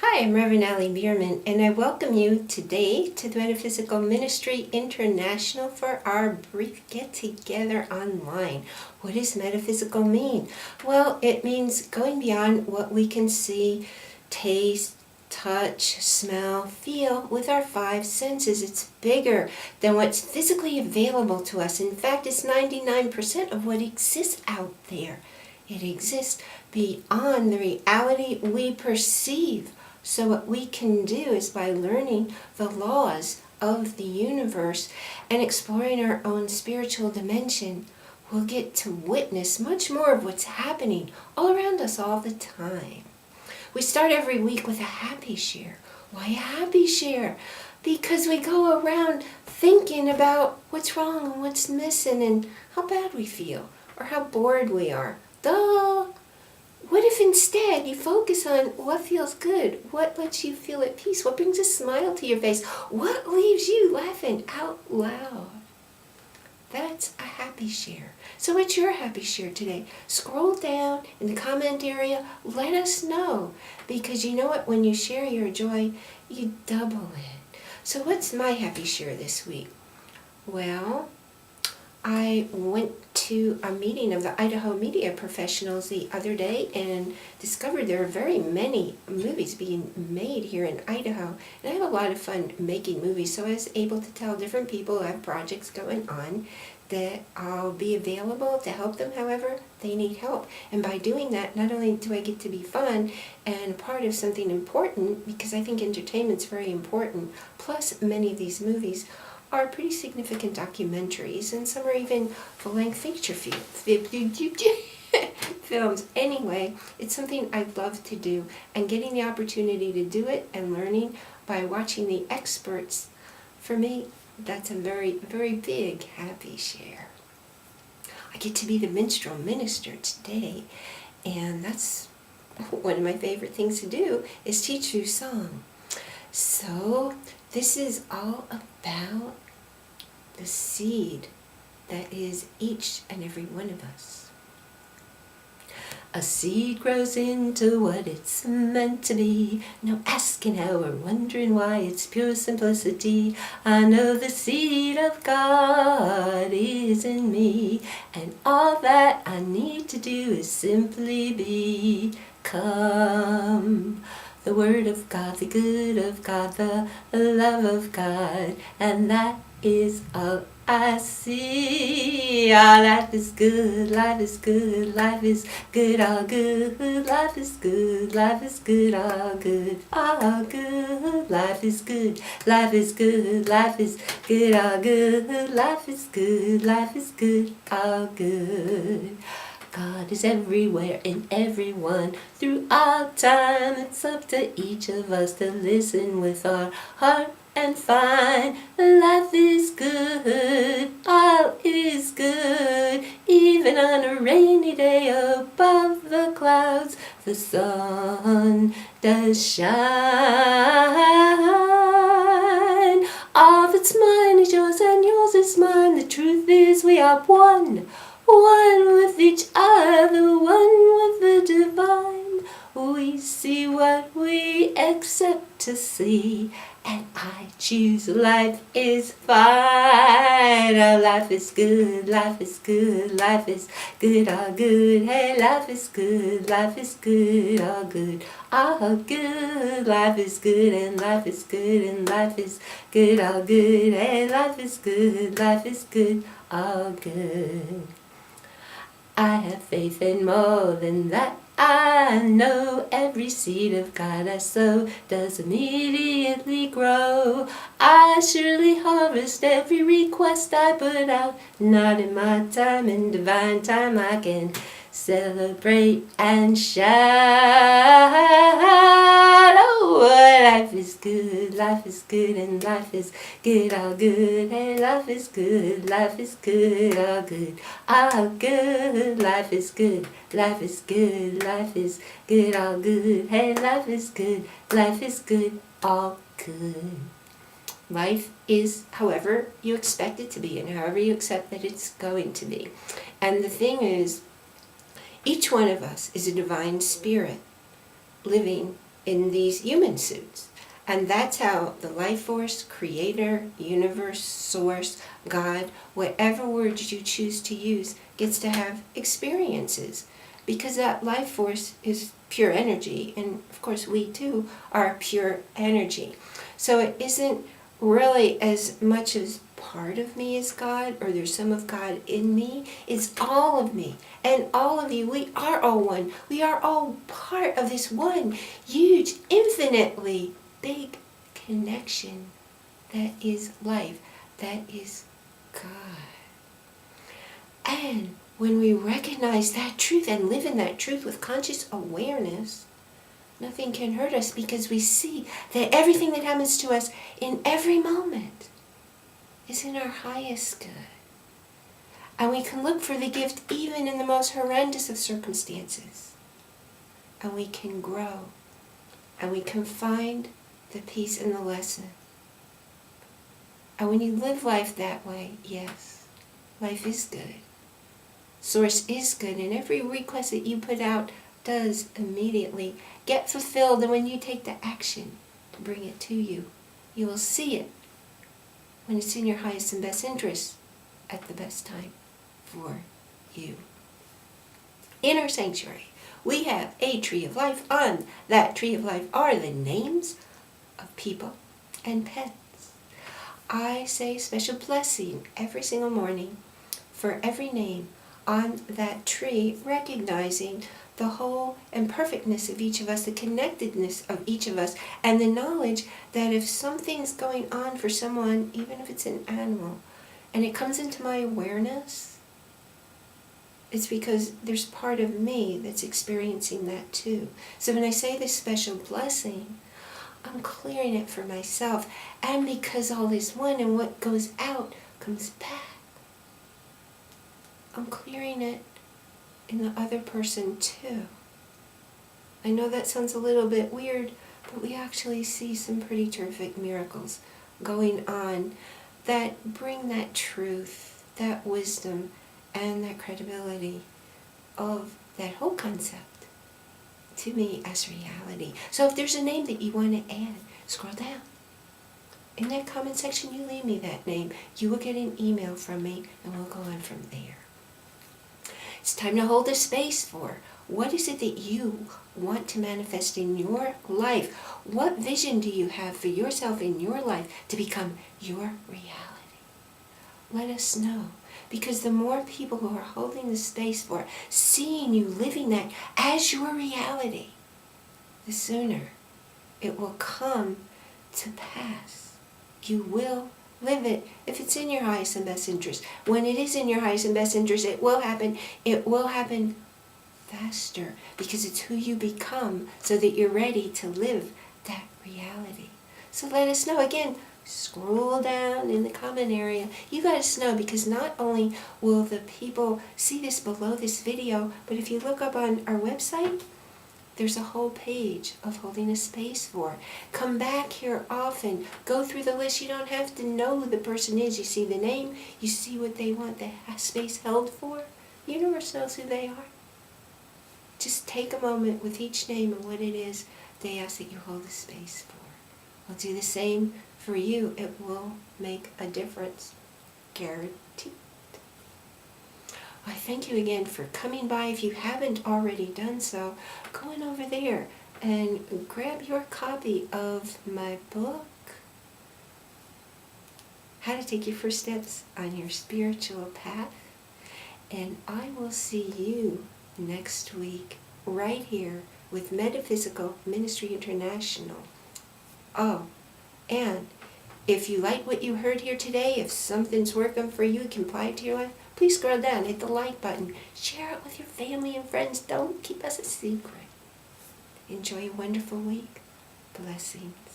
Hi, I'm Reverend Ali Bierman, and I welcome you today to the Metaphysical Ministry International for our brief get-together online. What does metaphysical mean? Well, it means going beyond what we can see, taste, touch, smell, feel with our five senses. It's bigger than what's physically available to us. In fact, it's 99% of what exists out there. It exists beyond the reality we perceive. So what we can do is by learning the laws of the universe and exploring our own spiritual dimension, we'll get to witness much more of what's happening all around us all the time. We start every week with a happy share. Why a happy share? Because we go around thinking about what's wrong and what's missing and how bad we feel or how bored we are. Duh! What if instead you focus on what feels good, what lets you feel at peace, what brings a smile to your face, what leaves you laughing out loud? That's a happy share. So what's your happy share today? Scroll down in the comment area, let us know. Because you know what, when you share your joy, you double it. So what's my happy share this week? Well, I went to a meeting of the Idaho media professionals the other day and discovered there are very many movies being made here in Idaho. And I have a lot of fun making movies, so I was able to tell different people who have projects going on that I'll be available to help them however they need help. And by doing that, not only do I get to be fun and part of something important, because I think entertainment's very important, plus many of these movies are pretty significant documentaries, and some are even full-length feature films. Anyway, it's something I love to do, and getting the opportunity to do it and learning by watching the experts, for me, that's a very, very big happy share. I get to be the minstrel minister today, and that's one of my favorite things to do is teach through song. So this is all about the seed that is each and every one of us. A seed grows into what it's meant to be. No asking how or wondering why, it's pure simplicity. I know the seed of God is in me, and all that I need to do is simply become the Word of God, the good of God, the love of God, and that is all I see. Ah, life is good, life is good, life is good, all good, life is good, life is good, all good, all good, life is good, life is good, life is good, all good, life is good, life is good, all good. God is everywhere in everyone throughout time. It's up to each of us to listen with our heart and find life is good, all is good. Even on a rainy day above the clouds, the sun does shine. All that's mine is yours and yours is mine. The truth is we are one. One with each other, one with the divine. We see what we accept to see, and I choose life is fine. Oh, life is good, life is good, life is good, all good. Hey, life is good, life is good, all good, all good. Life is good and life is good and life is good, all good. Hey, life is good, all good. I have faith in more than that. I know every seed of God I sow does immediately grow. I surely harvest every request I put out. Not in my time, in divine time I can celebrate and shout. Oh, life is good, and life is good, all good. Hey, life is good, all good, all good. Life is good, life is good, all good. Hey, life is good, all good. Life is however you expect it to be and however you accept that it's going to be. And the thing is, each one of us is a divine spirit living in these human suits. And that's how the life force, creator, universe, source, God, whatever words you choose to use, gets to have experiences. Because that life force is pure energy, and of course we too are pure energy. So it isn't really as much as part of me is God, or there's some of God in me. It's all of me and all of you. We are all one. We are all part of this one huge, infinitely big connection that is life, that is God. And when we recognize that truth and live in that truth with conscious awareness, nothing can hurt us, because we see that everything that happens to us in every moment is in our highest good. And we can look for the gift even in the most horrendous of circumstances. And we can grow. And we can find the peace and the lesson. And when you live life that way, yes, life is good. Source is good, and every request that you put out does immediately get fulfilled. And when you take the action to bring it to you, you will see it when it's in your highest and best interest at the best time for you. In our sanctuary, we have a tree of life. On that tree of life are the names of people and pets. I say special blessing every single morning for every name on that tree, recognizing the whole and perfectness of each of us, the connectedness of each of us, and the knowledge that if something's going on for someone, even if it's an animal, and it comes into my awareness, it's because there's part of me that's experiencing that too. So when I say this special blessing, I'm clearing it for myself, and because all is one and what goes out comes back, I'm clearing it in the other person too. I know that sounds a little bit weird, but we actually see some pretty terrific miracles going on that bring that truth, that wisdom, and that credibility of that whole concept to me as reality. So if there's a name that you want to add, scroll down. In that comment section, you leave me that name. You will get an email from me, and we'll go on from there. It's time to hold a space for what is it that you want to manifest in your life? What vision do you have for yourself in your life to become your reality? Let us know, because the more people who are holding the space for seeing you living that as your reality, the sooner it will come to pass. You will live it if it's in your highest and best interest. When it is in your highest and best interest, it will happen. It will happen faster, because it's who you become, so that you're ready to live that reality. So let us know. Again, scroll down in the comment area. You let us know, because not only will the people see this below this video, but if you look up on our website, there's a whole page of holding a space for. Come back here often. Go through the list. You don't have to know who the person is. You see the name. You see what they want the space held for. The universe knows who they are. Just take a moment with each name and what it is they ask that you hold a space for. I'll do the same for you. It will make a difference. Guaranteed. I thank you again for coming by. If you haven't already done so, go on over there and grab your copy of my book, How to Take Your First Steps on Your Spiritual Path. And I will see you next week right here with Metaphysical Ministry International. Oh, and if you like what you heard here today, if something's working for you, can apply it to your life, please scroll down, hit the like button, share it with your family and friends. Don't keep us a secret. Enjoy a wonderful week. Blessings.